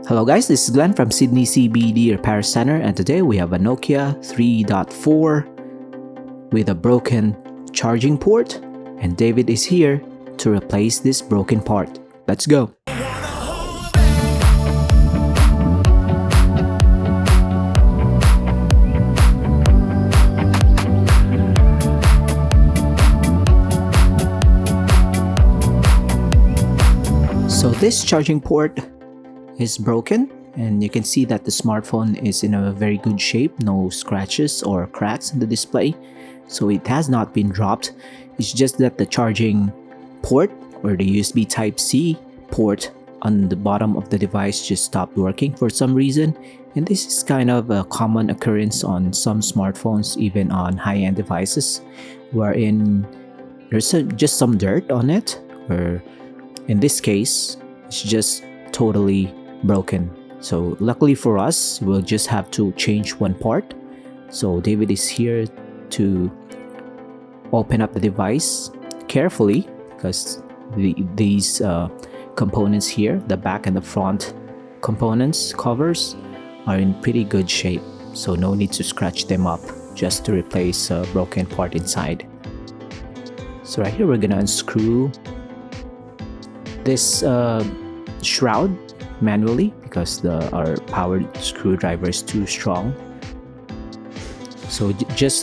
Hello guys, this is Glenn from Sydney CBD Repair Center, and today we have a Nokia 3.4 with a broken charging port, and David is here to replace this broken part. Let's go! So this charging port is broken, and you can see that the smartphone is in a very good shape, no scratches or cracks in the display, so it has not been dropped. It's just that the charging port or the USB Type-C port on the bottom of the device just stopped working for some reason, and this is kind of a common occurrence on some smartphones, even on high-end devices, wherein there's just some dirt on it, or in this case it's just totally broken. So luckily for us, we'll just have to change one part. So David is here to open up the device carefully, because these components here, the back and the front components covers, are in pretty good shape, so no need to scratch them up just to replace a broken part inside. So right here we're gonna unscrew this shroud manually because our powered screwdriver is too strong. So just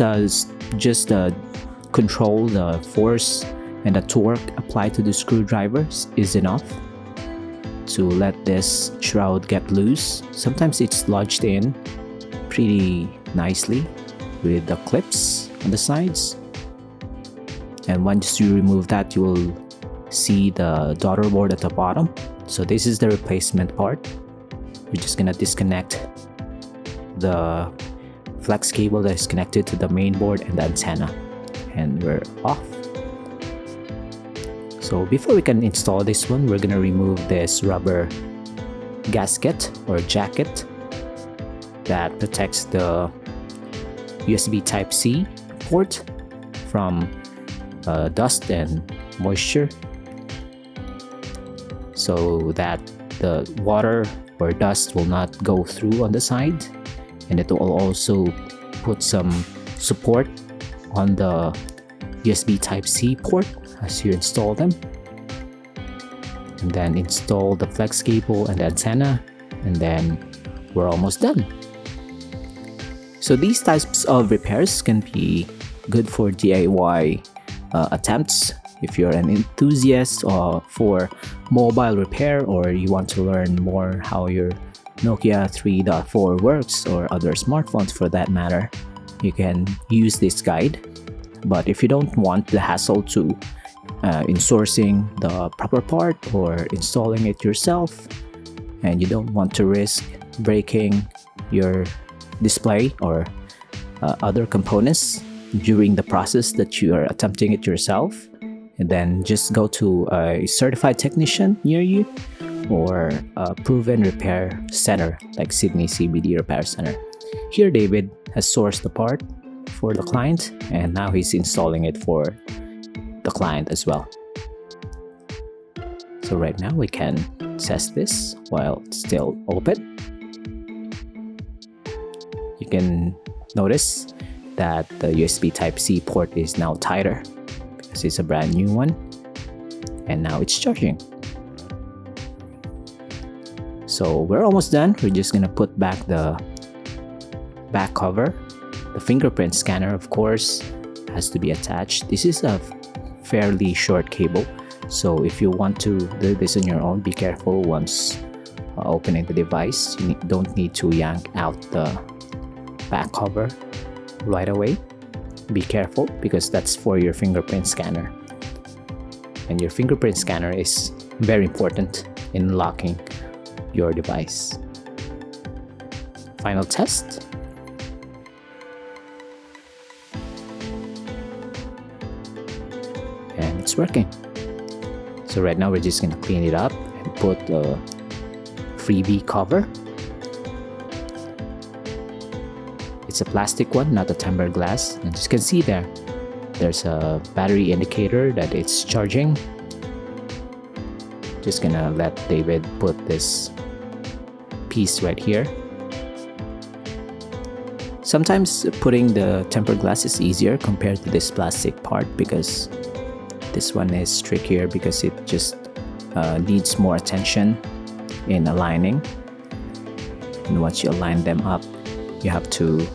control the force and the torque applied to the screwdriver is enough to let this shroud get loose. Sometimes it's lodged in pretty nicely with the clips on the sides, and once you remove that, you will see the daughter board at the bottom. So this is the replacement part. We're just gonna disconnect the flex cable that is connected to the main board and the antenna, and we're off. So before we can install this one, we're gonna remove this rubber gasket or jacket that protects the USB Type-C port from dust and moisture, so that the water or dust will not go through on the side, and it will also put some support on the USB Type-C port as you install them. And then install the flex cable and the antenna, and then we're almost done. So these types of repairs can be good for DIY attempts. If you're an enthusiast for mobile repair, or you want to learn more how your Nokia 3.4 works, or other smartphones for that matter, you can use this guide. But if you don't want the hassle in sourcing the proper part or installing it yourself, and you don't want to risk breaking your display or other components during the process that you are attempting it yourself, and then just go to a certified technician near you, or a proven repair center like Sydney CBD Repair Center. Here David has sourced the part for the client, and now he's installing it for the client as well. So right now we can test this while it's still open. You can notice that the USB Type-C port is now tighter, because it's a brand new one, and now it's charging. So we're almost done. We're just gonna put back the back cover. The fingerprint scanner, of course, has to be attached. This is a fairly short cable, so if you want to do this on your own, be careful once opening the device. You don't need to yank out the back cover right away. Be careful, because that's for your fingerprint scanner, and your fingerprint scanner is very important in locking your device. Final test. And it's working. So right now we're just gonna clean it up and put a freebie cover. It's a plastic one, not a tempered glass. And as you can see there's a battery indicator that it's charging. Just gonna let David put this piece right here. Sometimes putting the tempered glass is easier compared to this plastic part, because this one is trickier because it just needs more attention in aligning. And once you align them up, you have to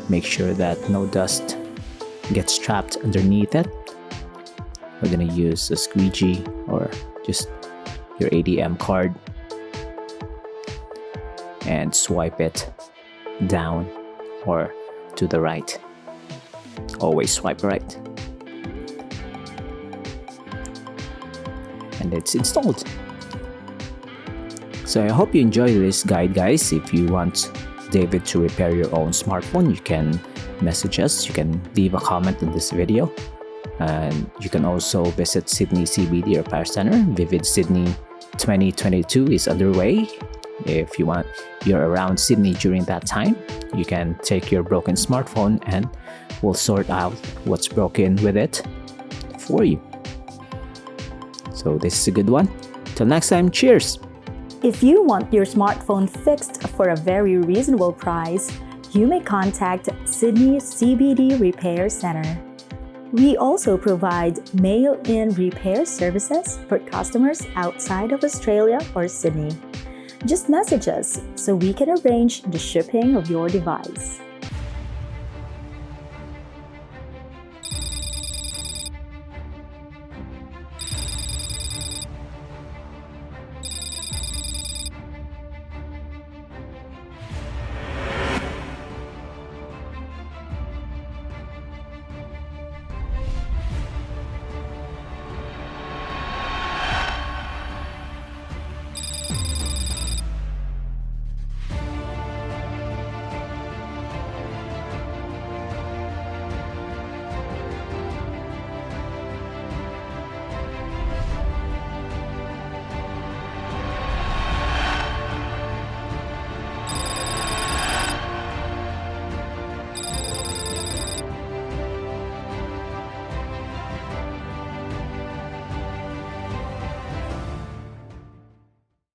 make sure that no dust gets trapped underneath it. We're gonna use a squeegee or just your ATM card and swipe it down or to the right. Always swipe right. And it's installed. So I hope you enjoy this guide, guys. If you want David to repair your own smartphone, you can message us, you can leave a comment on this video, and you can also visit Sydney CBD Repair Center. Vivid Sydney 2022 is underway. If you're around Sydney during that time, you can take your broken smartphone and we'll sort out what's broken with it for you. So this is a good one. Till next time, cheers! If you want your smartphone fixed for a very reasonable price, you may contact Sydney CBD Repair Center. We also provide mail-in repair services for customers outside of Australia or Sydney. Just message us so we can arrange the shipping of your device.